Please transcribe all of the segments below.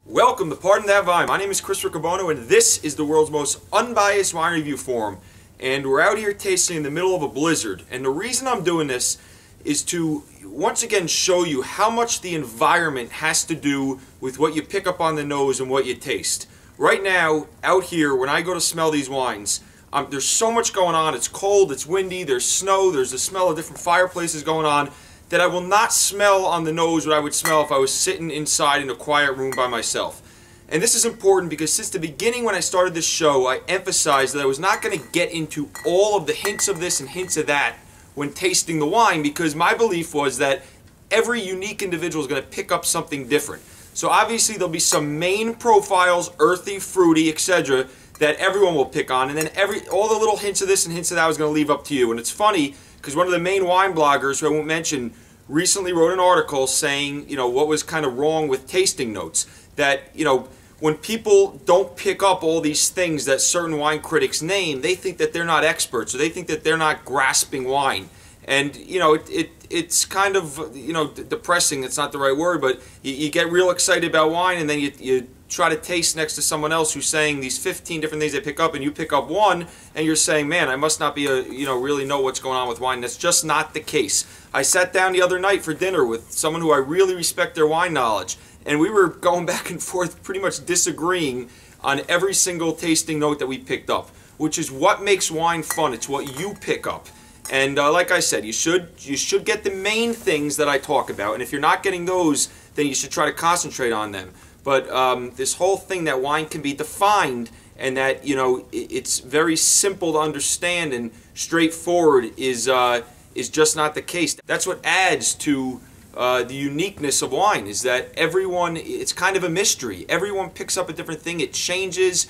Welcome to Pardon That Vine. My name is Riccobono, and this is the world's most unbiased wine review forum. And we're out here tasting in the middle of a blizzard. And the reason I'm doing this is to once again show you how much the environment has to do with what you pick up on the nose and what you taste. Right now, out here, when I go to smell these wines, there's so much going on. It's cold, it's windy, there's snow, there's the smell of different fireplaces going on, that I will not smell on the nose what I would smell if I was sitting inside in a quiet room by myself. And this is important because since the beginning when I started this show, I emphasized that I was not going to get into all of the hints of this and hints of that when tasting the wine, because my belief was that every unique individual is going to pick up something different. So obviously there'll be some main profiles, earthy, fruity, etc., that everyone will pick on, and then all the little hints of this and hints of that I was going to leave up to you. And it's funny because one of the main wine bloggers, who I won't mention, recently wrote an article saying, what was kind of wrong with tasting notes. That, when people don't pick up all these things that certain wine critics name, they think that they're not experts, or they think that they're not grasping wine. And, it's kind of, depressing, it's not the right word, but you get real excited about wine, and then you try to taste next to someone else who's saying these 15 different things they pick up, and you pick up one, and you're saying, man, I must not be really know what's going on with wine. That's just not the case. I sat down the other night for dinner with someone who I really respect their wine knowledge, and we were going back and forth pretty much disagreeing on every single tasting note that we picked up, which is what makes wine fun. It's what you pick up. And like I said, you should get the main things that I talk about, and if you're not getting those, then you should try to concentrate on them. But this whole thing that wine can be defined and that it's very simple to understand and straightforward is just not the case. That's what adds to the uniqueness of wine, is that it's kind of a mystery. Everyone picks up a different thing. It changes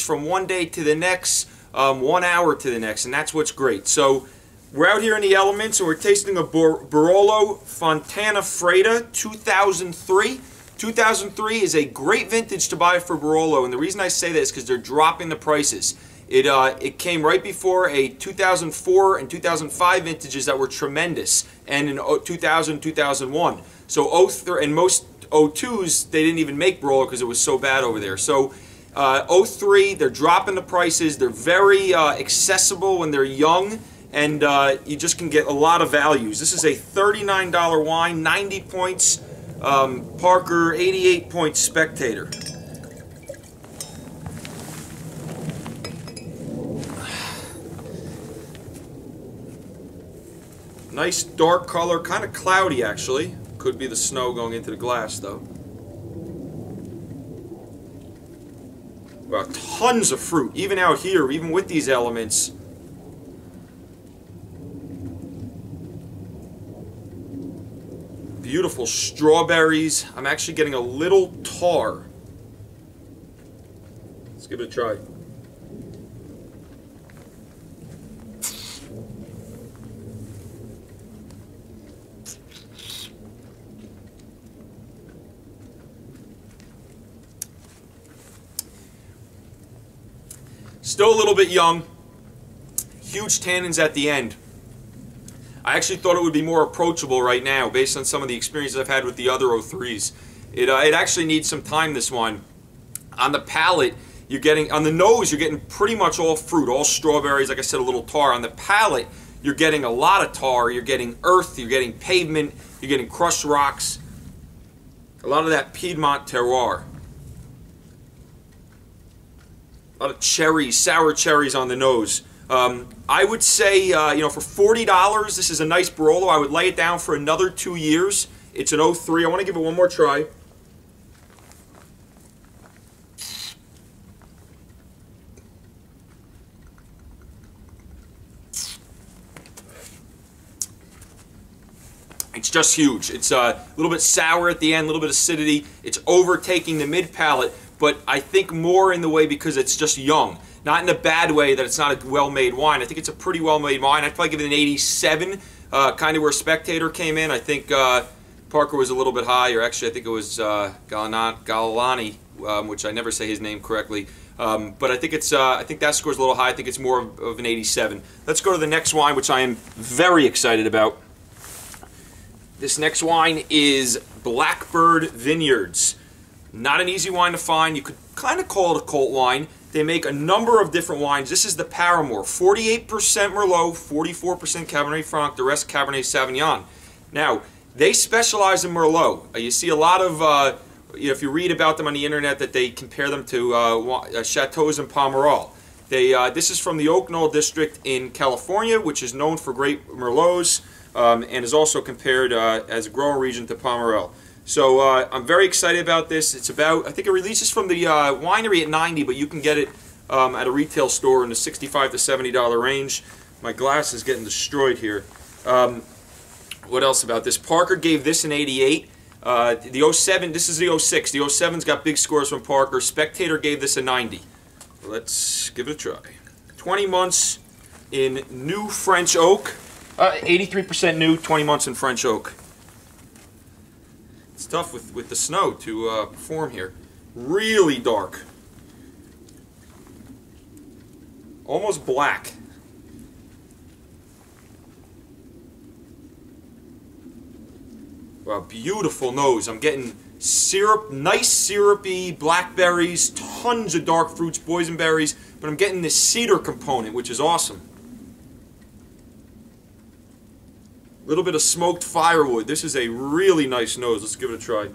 from one day to the next, 1 hour to the next, and that's what's great. So we're out here in the elements, and we're tasting a Barolo Fontana Freda 2003. 2003 is a great vintage to buy for Barolo, and the reason I say that is because they're dropping the prices. It came right before a 2004 and 2005 vintages that were tremendous, and in 2000, 2001. So 03, and most 02s, they didn't even make Barolo because it was so bad over there. So 03, they're dropping the prices. They're very accessible when they're young, and you just can get a lot of values. This is a $39 wine, 90 points. Parker, 88 points Spectator. Nice dark color, kind of cloudy actually. Could be the snow going into the glass though. Wow, tons of fruit, even out here, even with these elements. Beautiful strawberries. I'm actually getting a little tar. Let's give it a try. Still a little bit young. Huge tannins at the end. I actually thought it would be more approachable right now based on some of the experiences I've had with the other 03s. It actually needs some time, this one. On the palate, on the nose, you're getting pretty much all fruit, all strawberries, like I said, a little tar. On the palate, you're getting a lot of tar, you're getting earth, you're getting pavement, you're getting crushed rocks. A lot of that Piedmont terroir. A lot of cherries, sour cherries on the nose. I would say, for $40, this is a nice Barolo. I would lay it down for another 2 years. It's an 03. I want to give it one more try. It's just huge. It's a little bit sour at the end, a little bit of acidity. It's overtaking the mid palate, but I think more in the way because it's just young. Not in a bad way that it's not a well-made wine. I think it's a pretty well-made wine. I'd probably give it an 87, kind of where Spectator came in. I think Parker was a little bit high, or actually I think it was Galani, which I never say his name correctly. But I think that score's a little high. I think it's more of an 87. Let's go to the next wine, which I am very excited about. This next wine is Blackbird Vineyards. Not an easy wine to find. You could kind of call it a cult wine. They make a number of different wines. This is the Paramore. 48% Merlot, 44% Cabernet Franc, the rest Cabernet Sauvignon. Now, they specialize in Merlot. You see a lot of, if you read about them on the internet, that they compare them to chateaus in Pomerol. This is from the Oak Knoll district in California, which is known for great Merlots, and is also compared as a growing region to Pomerol. So I'm very excited about this. It's about, I think it releases from the winery at $90, but you can get it at a retail store in the $65 to $70 range. My glass is getting destroyed here. What else about this? Parker gave this an 88. The 07, this is the 06. The 07's got big scores from Parker. Spectator gave this a 90. Let's give it a try. 20 months in new French oak. 83% new, 20 months in French oak. It's tough with the snow to perform here. Really dark. Almost black. Wow, beautiful nose. I'm getting syrup, nice syrupy blackberries, tons of dark fruits, boysenberries, but I'm getting this cedar component, which is awesome. A little bit of smoked firewood. This is a really nice nose. Let's give it a try.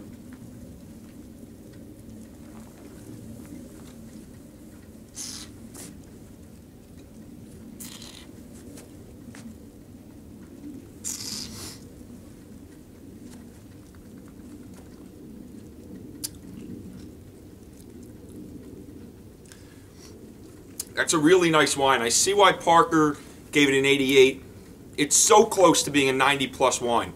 That's a really nice wine. I see why Parker gave it an 88. It's so close to being a 90 plus wine.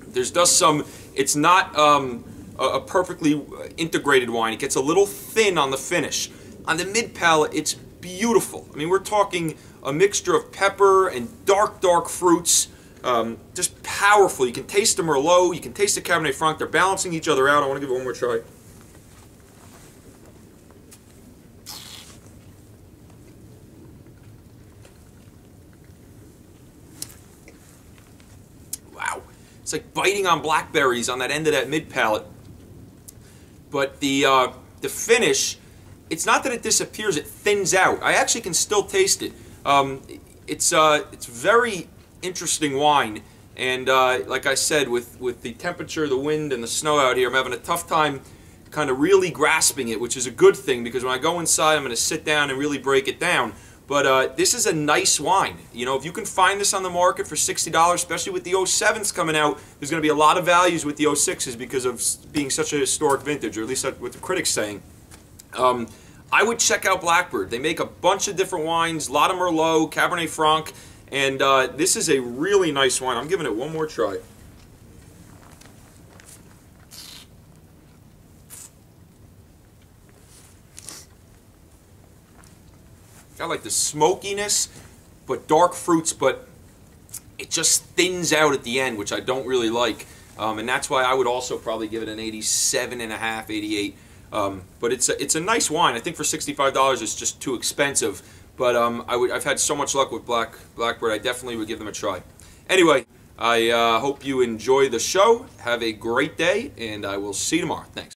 There's just some, it's not a perfectly integrated wine. It gets a little thin on the finish. On the mid palate, it's beautiful. I mean, we're talking a mixture of pepper and dark fruits. Just powerful. You can taste the Merlot, you can taste the Cabernet Franc. They're balancing each other out. I want to give it one more try. It's like biting on blackberries on that end of that mid palate. But the finish, it's not that it disappears; it thins out. I actually can still taste it. It's very interesting wine, and like I said, with the temperature, the wind, and the snow out here, I'm having a tough time kind of really grasping it, which is a good thing because when I go inside, I'm going to sit down and really break it down. But this is a nice wine. You know, if you can find this on the market for $60, especially with the 07s coming out, there's going to be a lot of values with the 06s because of being such a historic vintage, or at least that's what the critics saying. I would check out Blackbird. They make a bunch of different wines, a lot of Merlot, Cabernet Franc, and this is a really nice wine. I'm giving it one more try. Got like the smokiness, but dark fruits, but it just thins out at the end, which I don't really like. And that's why I would also probably give it an 87.5, 88. But it's a nice wine. I think for $65 it's just too expensive. But I've had so much luck with Blackbird, I definitely would give them a try. Anyway, I hope you enjoy the show. Have a great day, and I will see you tomorrow. Thanks.